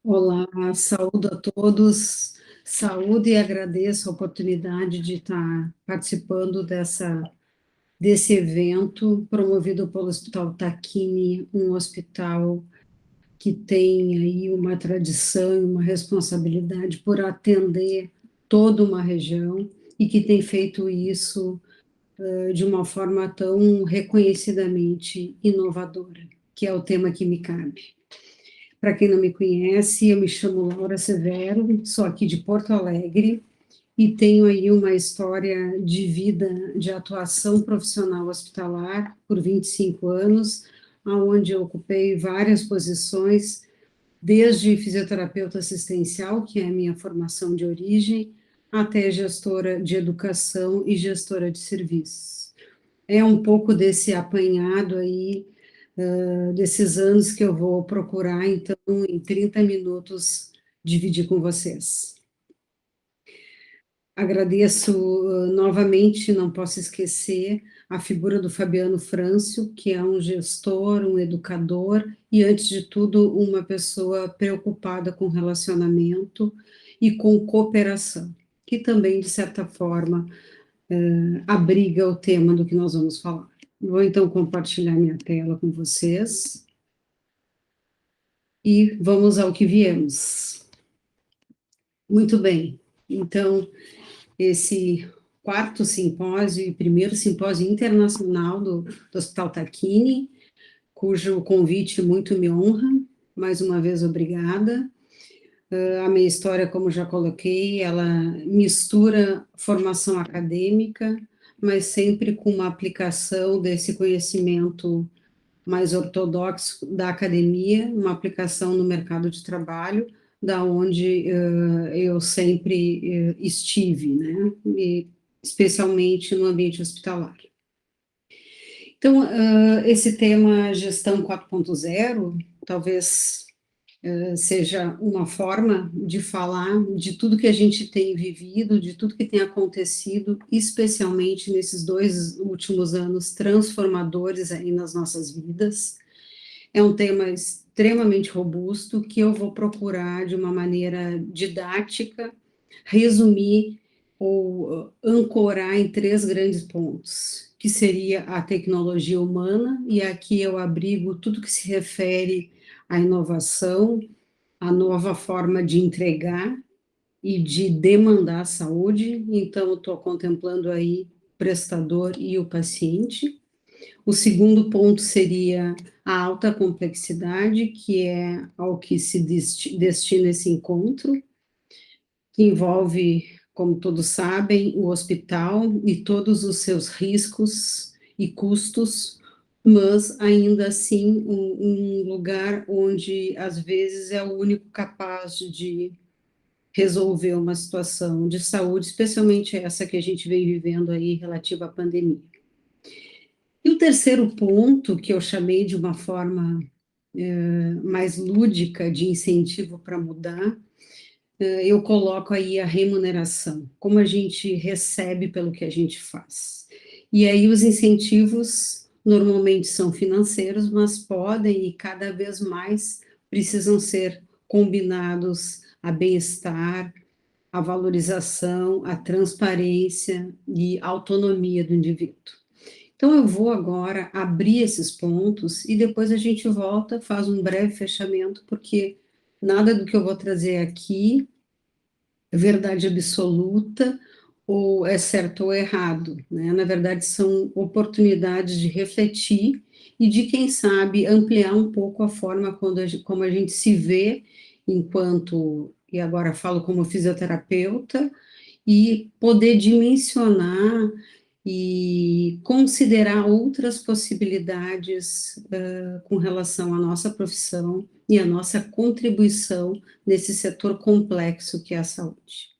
Olá, saúdo a todos, saúdo e agradeço a oportunidade de estar participando desse evento promovido pelo Hospital Tacchini, um hospital que tem aí uma tradição e uma responsabilidade por atender toda uma região e que tem feito isso de uma forma tão reconhecidamente inovadora, que é o tema que me cabe. Para quem não me conhece, eu me chamo Laura Severo, sou aqui de Porto Alegre e tenho aí uma história de vida, de atuação profissional hospitalar por 25 anos, onde eu ocupei várias posições, desde fisioterapeuta assistencial, que é a minha formação de origem, até gestora de educação e gestora de serviços. É um pouco desse apanhado aí desses anos que eu vou procurar, então, em 30 minutos, dividir com vocês. Agradeço novamente, não posso esquecer, a figura do Fabiano Frâncio, que é um gestor, um educador e, antes de tudo, uma pessoa preocupada com relacionamento e com cooperação, que também, de certa forma, abriga o tema do que nós vamos falar. Vou, então, compartilhar minha tela com vocês. E vamos ao que viemos. Muito bem, então, esse quarto simpósio e primeiro simpósio internacional do Hospital Tacchini, cujo convite muito me honra, mais uma vez obrigada. A minha história, como já coloquei, ela mistura formação acadêmica, mas sempre com uma aplicação desse conhecimento mais ortodoxo da academia, uma aplicação no mercado de trabalho, da onde eu sempre estive, né, e especialmente no ambiente hospitalar. Então, esse tema gestão 4.0, talvez seja uma forma de falar de tudo que a gente tem vivido, de tudo que tem acontecido, especialmente nesses 2 últimos anos transformadores aí nas nossas vidas. É um tema extremamente robusto que eu vou procurar, de uma maneira didática, resumir ou ancorar em 3 grandes pontos, que seria a tecnologia humana, e aqui eu abrigo tudo que se refere à inovação, à nova forma de entregar e de demandar saúde. Então, eu estou contemplando aí o prestador e o paciente. O segundo ponto seria a alta complexidade, que é ao que se destina esse encontro, que envolve, como todos sabem, o hospital e todos os seus riscos e custos, mas ainda assim um lugar onde às vezes é o único capaz de resolver uma situação de saúde, especialmente essa que a gente vem vivendo aí relativa à pandemia. E o terceiro ponto, que eu chamei de uma forma mais lúdica de incentivo para mudar, eu coloco aí a remuneração, como a gente recebe pelo que a gente faz. E aí os incentivos normalmente são financeiros, mas podem e cada vez mais precisam ser combinados a bem-estar, a valorização, a transparência e a autonomia do indivíduo. Então, eu vou agora abrir esses pontos e depois a gente volta, faz um breve fechamento, porque nada do que eu vou trazer aqui é verdade absoluta ou é certo ou errado, né? Na verdade, são oportunidades de refletir e de, quem sabe, ampliar um pouco a forma como a gente se vê enquanto, e agora falo como fisioterapeuta, e poder dimensionar e considerar outras possibilidades com relação à nossa profissão e à nossa contribuição nesse setor complexo que é a saúde.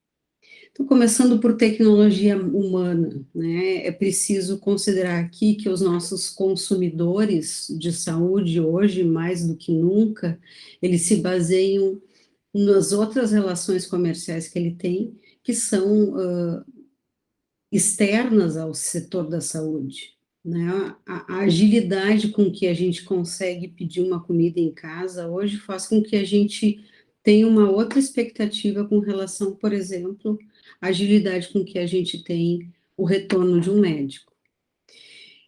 Então, começando por tecnologia humana, né, é preciso considerar aqui que os nossos consumidores de saúde hoje, mais do que nunca, eles se baseiam nas outras relações comerciais que ele tem, que são externas ao setor da saúde, né? A agilidade com que a gente consegue pedir uma comida em casa hoje faz com que a gente tem uma outra expectativa com relação, por exemplo, à agilidade com que a gente tem o retorno de um médico.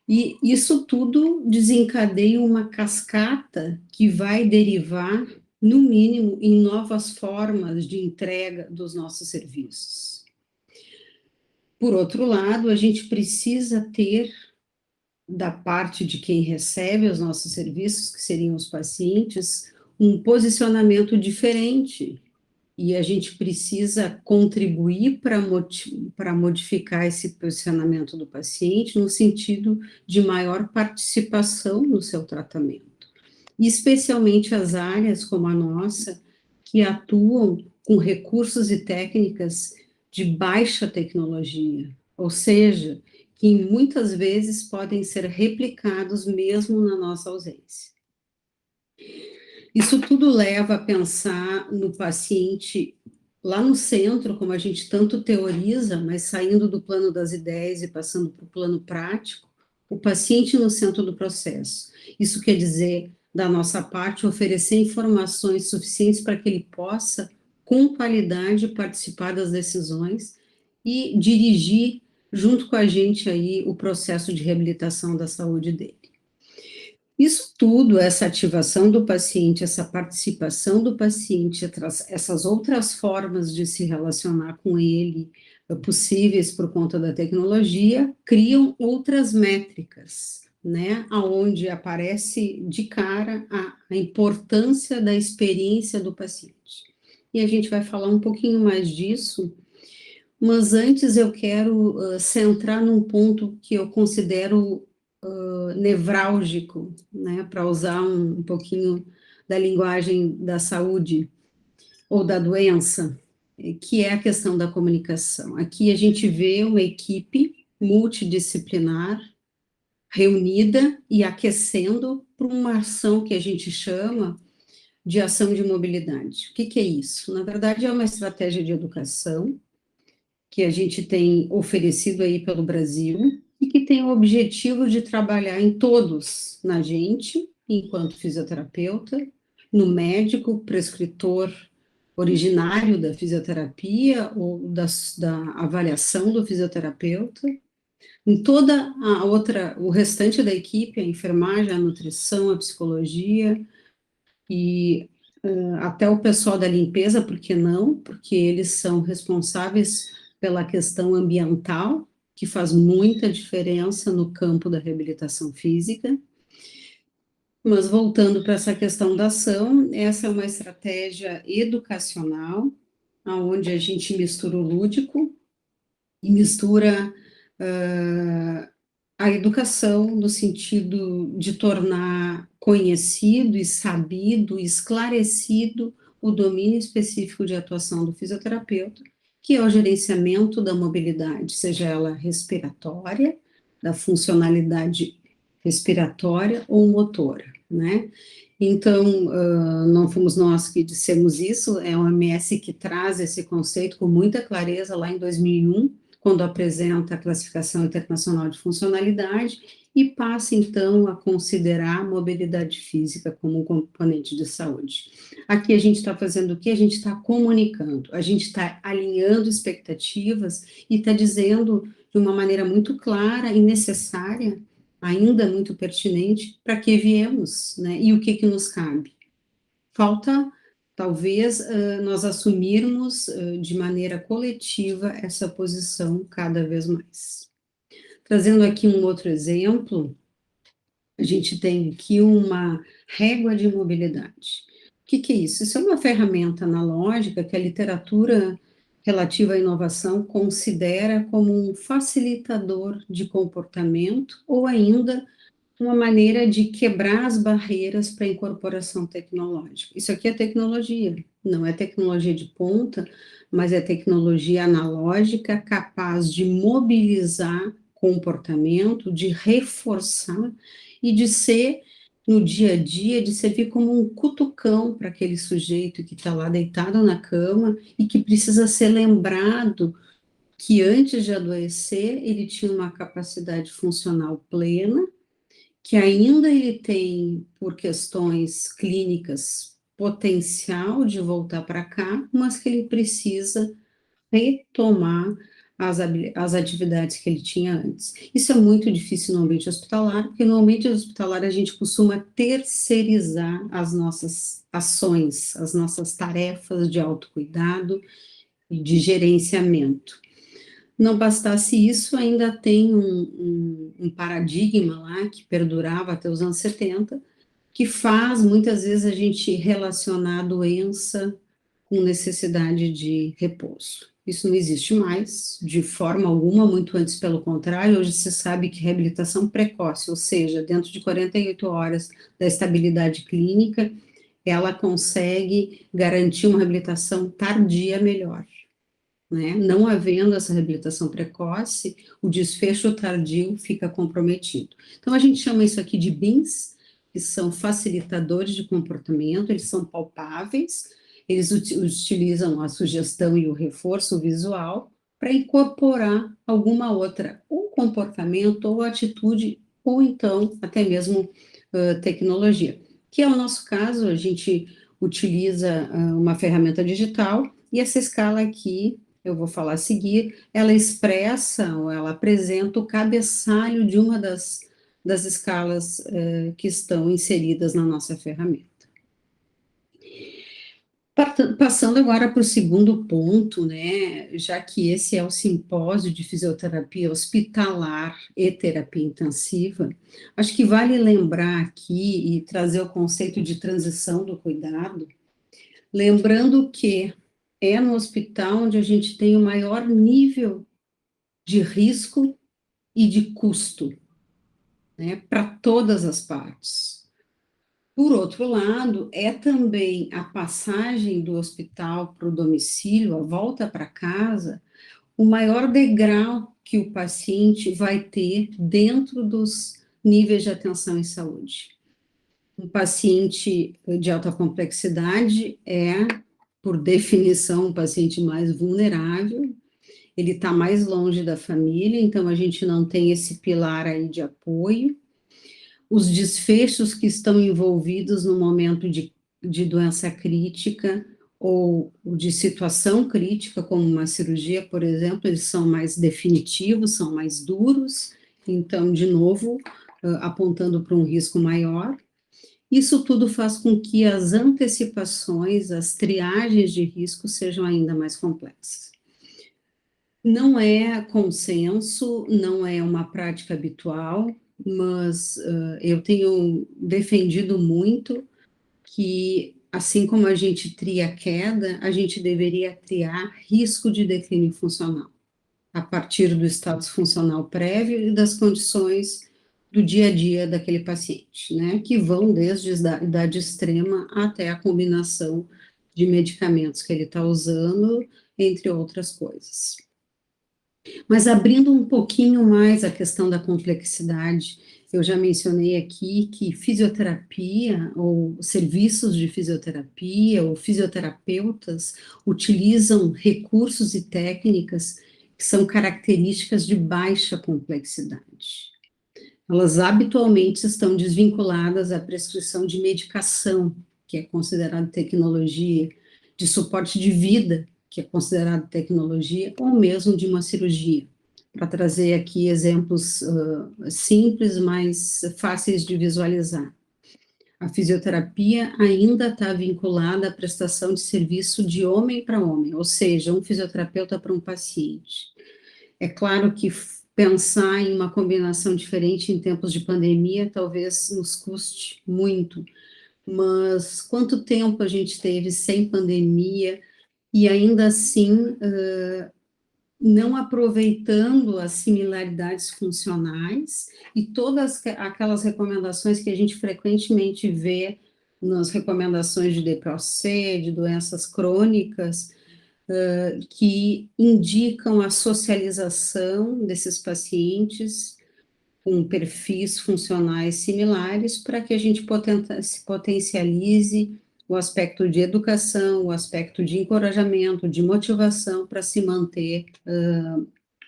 E isso tudo desencadeia uma cascata que vai derivar, no mínimo, em novas formas de entrega dos nossos serviços. Por outro lado, a gente precisa ter, da parte de quem recebe os nossos serviços, que seriam os pacientes, um posicionamento diferente. E a gente precisa contribuir para modificar esse posicionamento do paciente no sentido de maior participação no seu tratamento. E especialmente as áreas como a nossa, que atuam com recursos e técnicas de baixa tecnologia, ou seja, que muitas vezes podem ser replicados mesmo na nossa ausência. Isso tudo leva a pensar no paciente lá no centro, como a gente tanto teoriza, mas saindo do plano das ideias e passando para o plano prático, o paciente no centro do processo. Isso quer dizer, da nossa parte, oferecer informações suficientes para que ele possa, com qualidade, participar das decisões e dirigir, junto com a gente aí, o processo de reabilitação da saúde dele. Isso tudo, essa ativação do paciente, essa participação do paciente, essas outras formas de se relacionar com ele, possíveis por conta da tecnologia, criam outras métricas, né, aonde aparece de cara a importância da experiência do paciente. E a gente vai falar um pouquinho mais disso, mas antes eu quero centrar num ponto que eu considero nevrálgico, né, para usar um pouquinho da linguagem da saúde ou da doença, que é a questão da comunicação. Aqui a gente vê uma equipe multidisciplinar reunida e aquecendo para uma ação que a gente chama de ação de mobilidade. O que que é isso? Na verdade, é uma estratégia de educação que a gente tem oferecido aí pelo Brasil e que tem o objetivo de trabalhar em todos, na gente, enquanto fisioterapeuta, no médico, prescritor originário da fisioterapia ou da avaliação do fisioterapeuta, em toda a outra, o restante da equipe, a enfermagem, a nutrição, a psicologia e até o pessoal da limpeza, por que não? Porque eles são responsáveis pela questão ambiental, que faz muita diferença no campo da reabilitação física. Mas voltando para essa questão da ação, essa é uma estratégia educacional, onde a gente mistura o lúdico e mistura a educação no sentido de tornar conhecido e sabido, esclarecido o domínio específico de atuação do fisioterapeuta, que é o gerenciamento da mobilidade, seja ela respiratória, da funcionalidade respiratória ou motora, né? Então, não fomos nós que dissemos isso, é a OMS que traz esse conceito com muita clareza lá em 2001, quando apresenta a Classificação Internacional de Funcionalidade e passa, então, a considerar a mobilidade física como um componente de saúde. Aqui a gente está fazendo o quê? A gente está comunicando, a gente está alinhando expectativas e está dizendo de uma maneira muito clara e necessária, ainda muito pertinente, para que viemos, né? E o que que nos cabe? Falta talvez nós assumirmos de maneira coletiva essa posição cada vez mais. Trazendo aqui um outro exemplo, a gente tem aqui uma régua de mobilidade. O que que é isso? Isso é uma ferramenta analógica que a literatura relativa à inovação considera como um facilitador de comportamento ou ainda uma maneira de quebrar as barreiras para a incorporação tecnológica. Isso aqui é tecnologia, não é tecnologia de ponta, mas é tecnologia analógica capaz de mobilizar comportamento, de reforçar e de ser, no dia a dia, de servir como um cutucão para aquele sujeito que está lá deitado na cama e que precisa ser lembrado que antes de adoecer, ele tinha uma capacidade funcional plena, que ainda ele tem, por questões clínicas, potencial de voltar para cá, mas que ele precisa retomar as atividades que ele tinha antes. Isso é muito difícil no ambiente hospitalar, porque no ambiente hospitalar a gente costuma terceirizar as nossas ações, as nossas tarefas de autocuidado e de gerenciamento. Não bastasse isso, ainda tem um paradigma lá que perdurava até os anos 70, que faz muitas vezes a gente relacionar a doença com necessidade de repouso. Isso não existe mais, de forma alguma, muito antes pelo contrário, hoje se sabe que reabilitação precoce, ou seja, dentro de 48 horas da estabilidade clínica, ela consegue garantir uma reabilitação tardia melhor. Né? Não havendo essa reabilitação precoce, o desfecho tardio fica comprometido. Então, a gente chama isso aqui de BIMs, que são facilitadores de comportamento, eles são palpáveis, eles utilizam a sugestão e o reforço visual para incorporar alguma outra, ou comportamento, ou atitude, ou então até mesmo tecnologia. Que é o nosso caso, a gente utiliza uma ferramenta digital, e essa escala aqui eu vou falar a seguir, ela expressa ou ela apresenta o cabeçalho de uma das escalas que estão inseridas na nossa ferramenta. Passando agora para o segundo ponto, né, já que esse é o simpósio de fisioterapia hospitalar e terapia intensiva, acho que vale lembrar aqui e trazer o conceito de transição do cuidado, lembrando que é no hospital onde a gente tem o maior nível de risco e de custo, né, para todas as partes. Por outro lado, é também a passagem do hospital para o domicílio, a volta para casa, o maior degrau que o paciente vai ter dentro dos níveis de atenção em saúde. Um paciente de alta complexidade é, por definição, um paciente mais vulnerável, ele está mais longe da família, então a gente não tem esse pilar aí de apoio. Os desfechos que estão envolvidos no momento de doença crítica ou de situação crítica, como uma cirurgia, por exemplo, eles são mais definitivos, são mais duros, então, de novo, apontando para um risco maior. Isso tudo faz com que as antecipações, as triagens de risco sejam ainda mais complexas. Não é consenso, não é uma prática habitual, mas eu tenho defendido muito que, assim como a gente tria queda, a gente deveria triar risco de declínio funcional, a partir do status funcional prévio e das condições do dia a dia daquele paciente, né, que vão desde a idade extrema até a combinação de medicamentos que ele está usando, entre outras coisas. Mas abrindo um pouquinho mais a questão da complexidade, eu já mencionei aqui que fisioterapia, ou serviços de fisioterapia, ou fisioterapeutas, utilizam recursos e técnicas que são características de baixa complexidade. Elas habitualmente estão desvinculadas à prescrição de medicação, que é considerada tecnologia, de suporte de vida, que é considerado tecnologia, ou mesmo de uma cirurgia, para trazer aqui exemplos simples, mas fáceis de visualizar. A fisioterapia ainda está vinculada à prestação de serviço de homem para homem, ou seja, um fisioterapeuta para um paciente. É claro que pensar em uma combinação diferente em tempos de pandemia talvez nos custe muito, mas quanto tempo a gente teve sem pandemia e ainda assim não aproveitando as similaridades funcionais e todas aquelas recomendações que a gente frequentemente vê nas recomendações de DPOC, de doenças crônicas, que indicam a socialização desses pacientes com perfis funcionais similares para que a gente potencialize o aspecto de educação, o aspecto de encorajamento, de motivação para se manter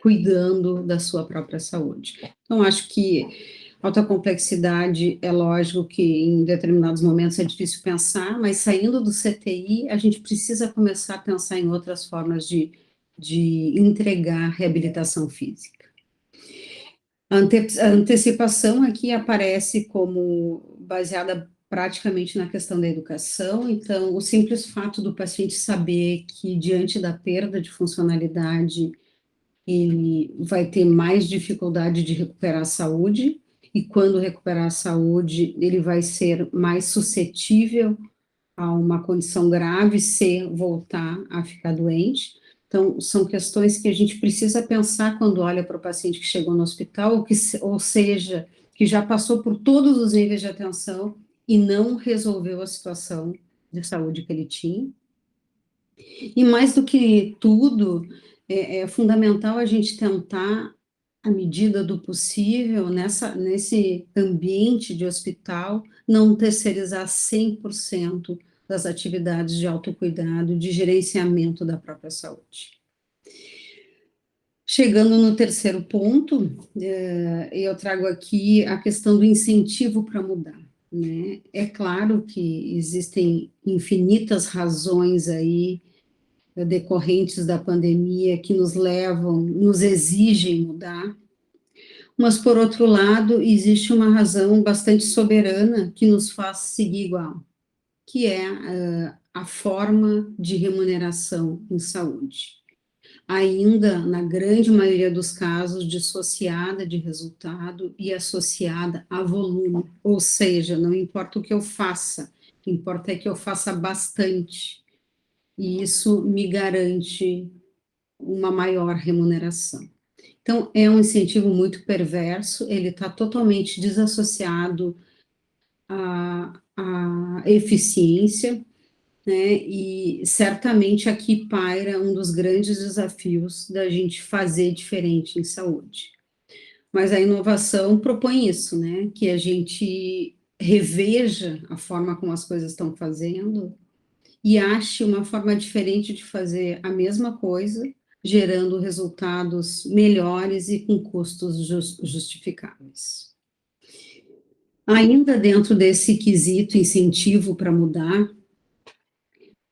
cuidando da sua própria saúde. Então, acho que Alta complexidade, é lógico que em determinados momentos é difícil pensar, mas saindo do CTI, a gente precisa começar a pensar em outras formas de entregar reabilitação física. A antecipação aqui aparece como baseada praticamente na questão da educação, então, o simples fato do paciente saber que, diante da perda de funcionalidade, ele vai ter mais dificuldade de recuperar a saúde, e quando recuperar a saúde, ele vai ser mais suscetível a uma condição grave se voltar a ficar doente. Então, são questões que a gente precisa pensar quando olha para o paciente que chegou no hospital, ou seja, que já passou por todos os níveis de atenção e não resolveu a situação de saúde que ele tinha. E mais do que tudo, é fundamental a gente tentar, à medida do possível, nesse ambiente de hospital, não terceirizar 100% das atividades de autocuidado, de gerenciamento da própria saúde. Chegando no terceiro ponto, eu trago aqui a questão do incentivo para mudar, né? É claro que existem infinitas razões aí decorrentes da pandemia que nos levam, nos exigem mudar, mas, por outro lado, existe uma razão bastante soberana que nos faz seguir igual, que é a forma de remuneração em saúde. Ainda, na grande maioria dos casos, dissociada de resultado e associada a volume, ou seja, não importa o que eu faça, o que importa é que eu faça bastante, e isso me garante uma maior remuneração. Então, é um incentivo muito perverso, ele está totalmente desassociado à eficiência, né, e certamente aqui paira um dos grandes desafios da gente fazer diferente em saúde. Mas a inovação propõe isso, né, que a gente reveja a forma como as coisas estão fazendo e ache uma forma diferente de fazer a mesma coisa, gerando resultados melhores e com custos justificáveis. Ainda dentro desse quesito incentivo para mudar,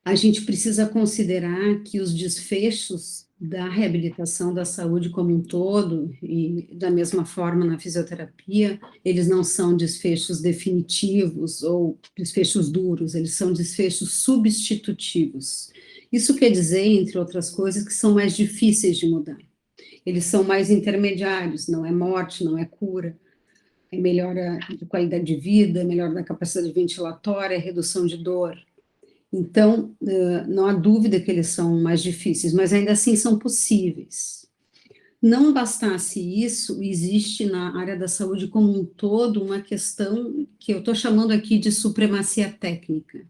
a gente precisa considerar que os desfechos da reabilitação da saúde como um todo, e da mesma forma na fisioterapia, eles não são desfechos definitivos ou desfechos duros, eles são desfechos substitutivos. Isso quer dizer, entre outras coisas, que são mais difíceis de mudar. Eles são mais intermediários, não é morte, não é cura, é melhora de qualidade de vida, melhora da capacidade ventilatória, redução de dor. Então, não há dúvida que eles são mais difíceis, mas ainda assim são possíveis. Não bastasse isso, existe na área da saúde como um todo uma questão que eu estou chamando aqui de supremacia técnica,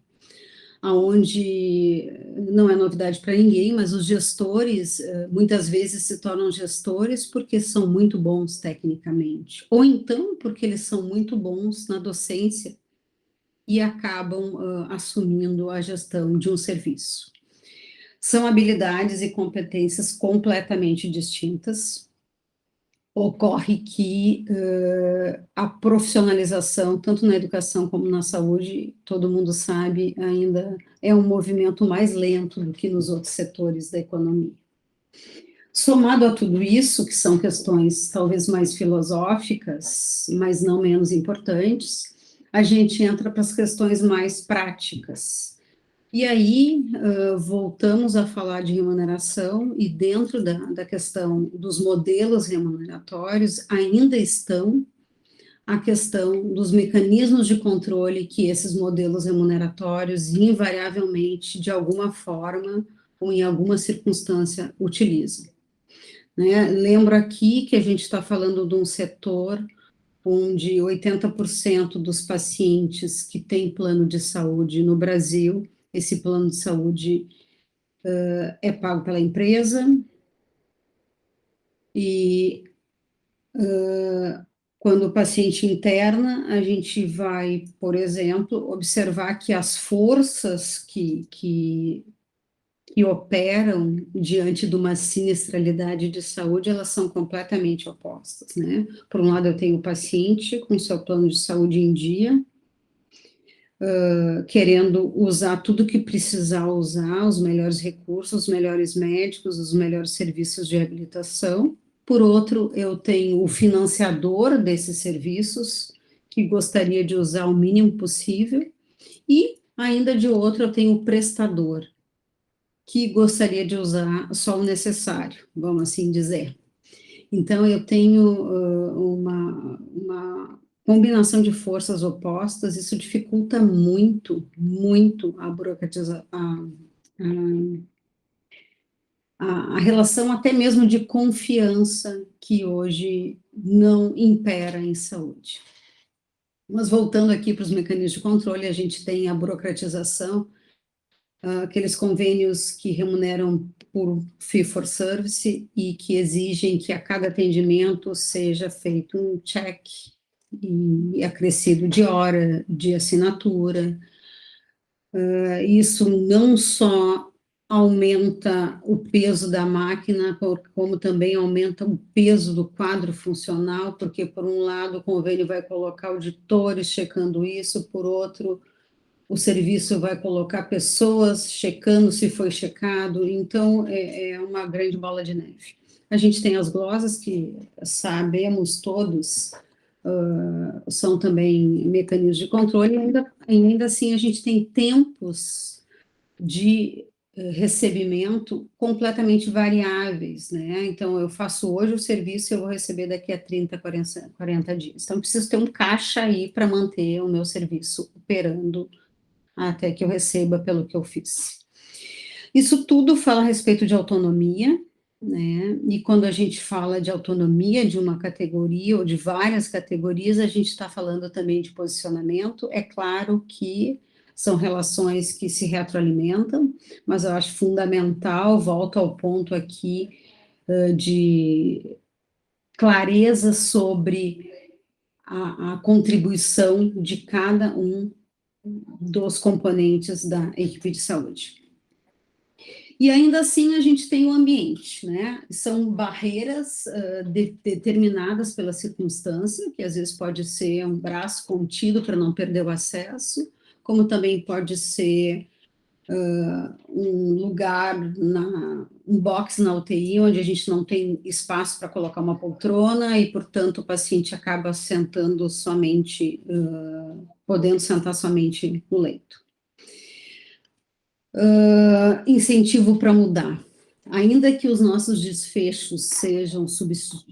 onde não é novidade para ninguém, mas os gestores muitas vezes se tornam gestores porque são muito bons tecnicamente, ou então porque eles são muito bons na docência e acabam assumindo a gestão de um serviço. São habilidades e competências completamente distintas. Ocorre que a profissionalização, tanto na educação como na saúde, todo mundo sabe, ainda é um movimento mais lento do que nos outros setores da economia. Somado a tudo isso, que são questões talvez mais filosóficas, mas não menos importantes, a gente entra para as questões mais práticas. E aí, voltamos a falar de remuneração, e dentro da questão dos modelos remuneratórios, ainda estão a questão dos mecanismos de controle que esses modelos remuneratórios, invariavelmente, de alguma forma, ou em alguma circunstância, utilizam. Né? Lembro aqui que a gente está falando de um setor onde 80% dos pacientes que têm plano de saúde no Brasil, esse plano de saúde é pago pela empresa, e quando o paciente interna, a gente vai, por exemplo, observar que as forças que que operam diante de uma sinistralidade de saúde, elas são completamente opostas, né? Por um lado, eu tenho o paciente com seu plano de saúde em dia, querendo usar tudo que precisar usar, os melhores recursos, os melhores médicos, os melhores serviços de reabilitação. Por outro, eu tenho o financiador desses serviços, que gostaria de usar o mínimo possível, e ainda de outro, eu tenho o prestador, que gostaria de usar só o necessário, vamos assim dizer. Então, eu tenho uma combinação de forças opostas, isso dificulta muito, muito a burocratização, a relação até mesmo de confiança que hoje não impera em saúde. Mas voltando aqui para os mecanismos de controle, a gente tem a burocratização, aqueles convênios que remuneram por fee for service e que exigem que a cada atendimento seja feito um check e acrescido de hora, de assinatura. Isso não só aumenta o peso da máquina, como também aumenta o peso do quadro funcional, porque, por um lado, o convênio vai colocar auditores checando isso, por outro, o serviço vai colocar pessoas checando se foi checado, então é uma grande bola de neve. A gente tem as glosas, que sabemos todos, são também mecanismos de controle, e ainda assim a gente tem tempos de recebimento completamente variáveis, né? Então, eu faço hoje o serviço e eu vou receber daqui a 30, 40 dias. Então, preciso ter um caixa aí para manter o meu serviço operando até que eu receba pelo que eu fiz. Isso tudo fala a respeito de autonomia, né? E quando a gente fala de autonomia de uma categoria ou de várias categorias, a gente está falando também de posicionamento. É claro que são relações que se retroalimentam, mas eu acho fundamental, volto ao ponto aqui de clareza sobre a contribuição de cada um dos componentes da equipe de saúde. E ainda assim a gente tem o ambiente, né? São barreiras determinadas pela circunstância, que às vezes pode ser um braço contido para não perder o acesso, como também pode ser um lugar, um box na UTI, onde a gente não tem espaço para colocar uma poltrona e, portanto, o paciente acaba sentando somente, podendo sentar somente no leito. Incentivo para mudar. Ainda que os nossos desfechos sejam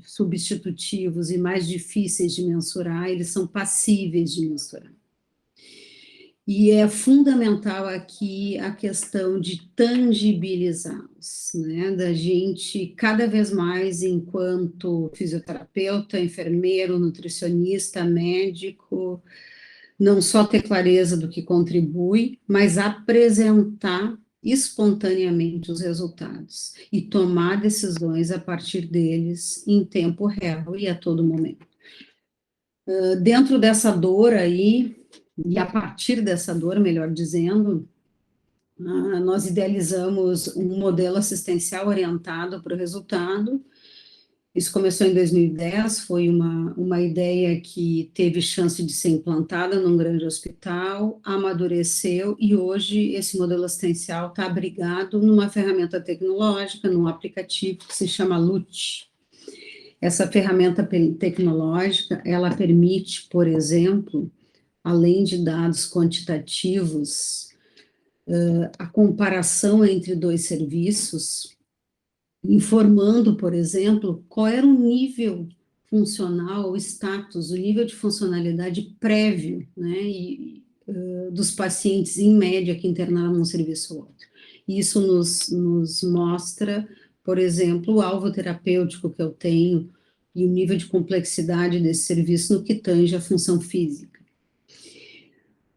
substitutivos e mais difíceis de mensurar, eles são passíveis de mensurar. E é fundamental aqui a questão de tangibilizá-los, né? Da gente, cada vez mais, enquanto fisioterapeuta, enfermeiro, nutricionista, médico, não só ter clareza do que contribui, mas apresentar espontaneamente os resultados e tomar decisões a partir deles em tempo real e a todo momento. Dentro dessa dor aí, e a partir dessa dor, melhor dizendo, nós idealizamos um modelo assistencial orientado para o resultado. Isso começou em 2010, foi uma ideia que teve chance de ser implantada num grande hospital, amadureceu, e hoje esse modelo assistencial está abrigado numa ferramenta tecnológica, num aplicativo que se chama LUT. Essa ferramenta tecnológica, ela permite, por exemplo, além de dados quantitativos, a comparação entre dois serviços, informando, por exemplo, qual era o nível funcional, o status, o nível de funcionalidade prévio, né, dos pacientes, em média, que internaram num serviço ou outro. Isso nos mostra, por exemplo, o alvo terapêutico que eu tenho e o nível de complexidade desse serviço no que tange a função física.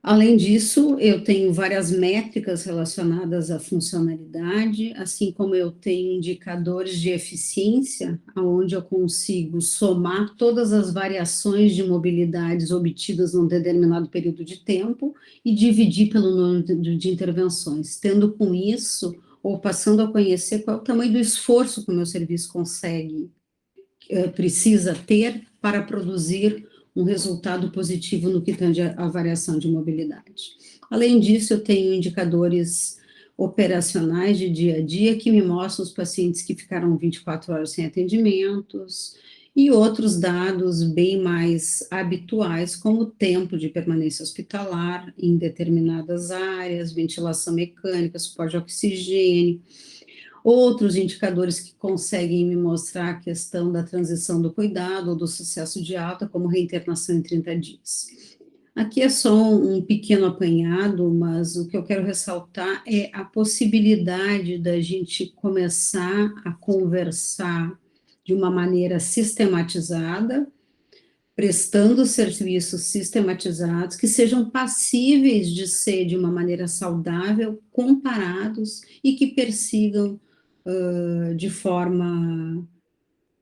Além disso, eu tenho várias métricas relacionadas à funcionalidade, assim como eu tenho indicadores de eficiência, onde eu consigo somar todas as variações de mobilidades obtidas num determinado período de tempo e dividir pelo número de intervenções, tendo com isso ou passando a conhecer qual é o tamanho do esforço que o meu serviço precisa ter para produzir um resultado positivo no que tange à variação de mobilidade. Além disso, eu tenho indicadores operacionais de dia a dia que me mostram os pacientes que ficaram 24 horas sem atendimentos e outros dados bem mais habituais, como o tempo de permanência hospitalar em determinadas áreas, ventilação mecânica, suporte de oxigênio, outros indicadores que conseguem me mostrar a questão da transição do cuidado ou do sucesso de alta, como reinternação em 30 dias. Aqui é só um pequeno apanhado, mas o que eu quero ressaltar é a possibilidade da gente começar a conversar de uma maneira sistematizada, prestando serviços sistematizados que sejam passíveis de ser de uma maneira saudável, comparados e que persigam de forma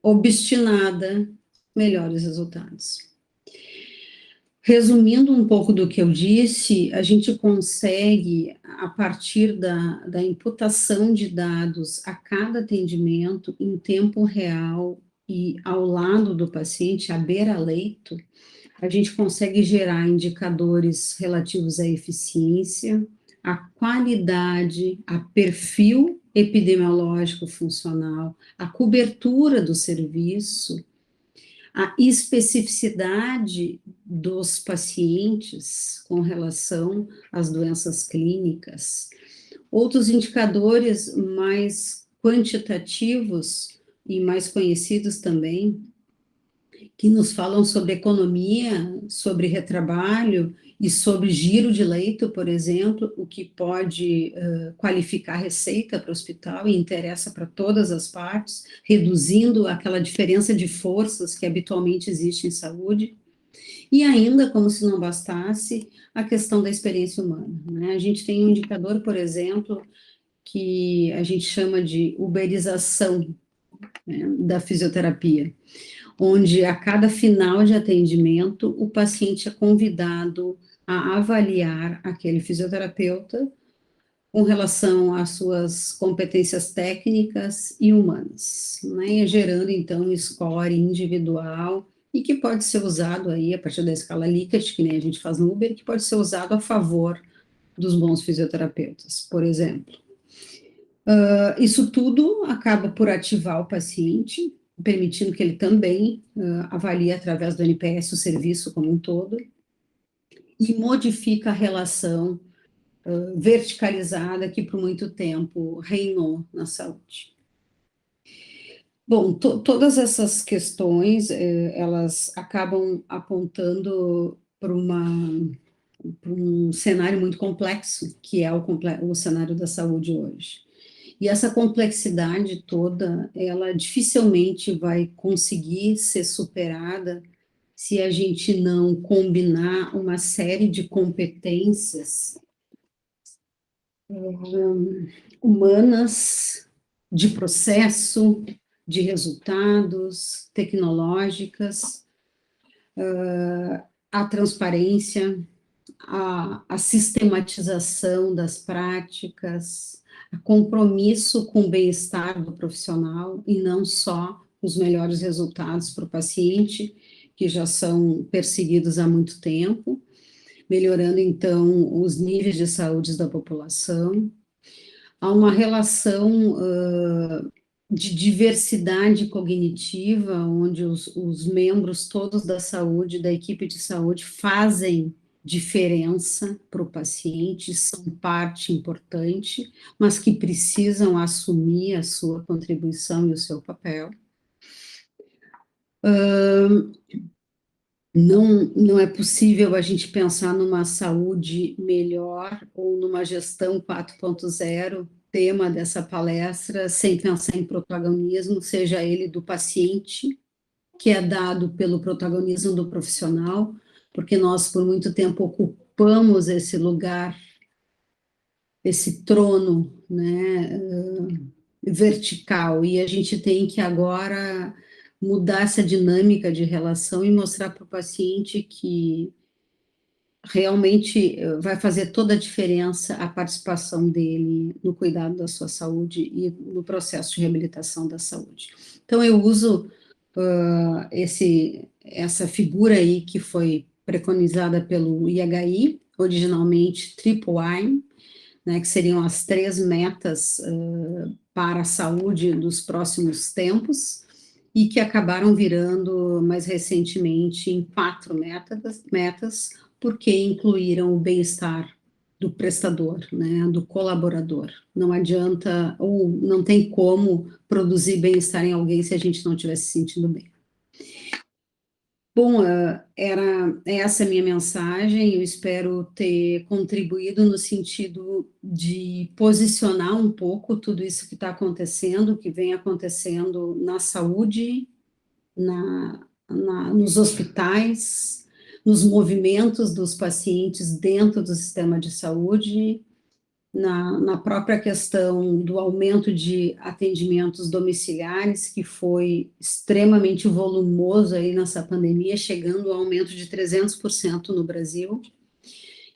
obstinada melhores resultados. Resumindo um pouco do que eu disse, a gente consegue, a partir da imputação de dados a cada atendimento, em tempo real e ao lado do paciente, à beira-leito, a gente consegue gerar indicadores relativos à eficiência, à qualidade, a perfil epidemiológico funcional, a cobertura do serviço, a especificidade dos pacientes com relação às doenças clínicas, outros indicadores mais quantitativos e mais conhecidos também, que nos falam sobre economia, sobre retrabalho e sobre giro de leito, por exemplo, o que pode qualificar a receita para o hospital e interessa para todas as partes, reduzindo aquela diferença de forças que habitualmente existe em saúde. E ainda, como se não bastasse, a questão da experiência humana, né? A gente tem um indicador, por exemplo, que a gente chama de uberização, né, da fisioterapia, onde a cada final de atendimento o paciente é convidado a avaliar aquele fisioterapeuta com relação às suas competências técnicas e humanas, né, gerando então um score individual e que pode ser usado aí a partir da escala Likert, que nem a gente faz no Uber, que pode ser usado a favor dos bons fisioterapeutas, por exemplo. Isso tudo acaba por ativar o paciente, permitindo que ele também avalie através do NPS o serviço como um todo, e modifica a relação verticalizada que por muito tempo reinou na saúde. Bom, todas essas questões, elas acabam apontando para um cenário muito complexo, que é o cenário da saúde hoje. E essa complexidade toda, ela dificilmente vai conseguir ser superada se a gente não combinar uma série de competências humanas, de processo, de resultados, tecnológicas, a transparência, a sistematização das práticas, a compromisso com o bem-estar do profissional e não só os melhores resultados para o paciente, que já são perseguidos há muito tempo, melhorando então os níveis de saúde da população. Há uma relação de diversidade cognitiva, onde os membros todos da saúde, da equipe de saúde, fazem diferença para o paciente, são parte importante, mas que precisam assumir a sua contribuição e o seu papel. Não é possível a gente pensar numa saúde melhor ou numa gestão 4.0, tema dessa palestra, sem pensar em protagonismo, seja ele do paciente, que é dado pelo protagonismo do profissional, porque nós, por muito tempo, ocupamos esse lugar, esse trono, né, vertical, e a gente tem que agora mudar essa dinâmica de relação e mostrar para o paciente que realmente vai fazer toda a diferença a participação dele no cuidado da sua saúde e no processo de reabilitação da saúde. Então, eu uso essa figura aí que foi preconizada pelo IHI, originalmente Triple I, né, que seriam as 3 metas para a saúde dos próximos tempos, e que acabaram virando, mais recentemente, em 4 metas, porque incluíram o bem-estar do prestador, né, do colaborador. Não adianta, ou não tem como produzir bem-estar em alguém se a gente não estiver se sentindo bem. Bom, era essa a minha mensagem. Eu espero ter contribuído no sentido de posicionar um pouco tudo isso que está acontecendo, que vem acontecendo na saúde, nos hospitais, nos movimentos dos pacientes dentro do sistema de saúde, na própria questão do aumento de atendimentos domiciliares, que foi extremamente volumoso aí nessa pandemia, chegando ao aumento de 300% no Brasil,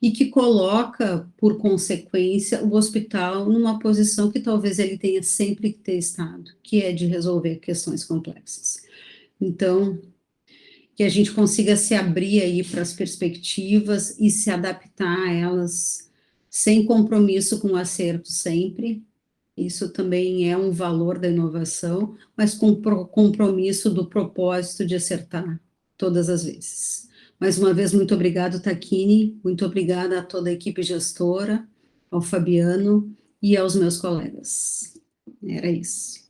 e que coloca, por consequência, o hospital numa posição que talvez ele tenha sempre que ter estado, que é de resolver questões complexas. Então, que a gente consiga se abrir aí para as perspectivas e se adaptar a elas sem compromisso com o acerto sempre. Isso também é um valor da inovação, mas com compromisso do propósito de acertar todas as vezes. Mais uma vez, muito obrigado, Taquini, muito obrigada a toda a equipe gestora, ao Fabiano e aos meus colegas. Era isso.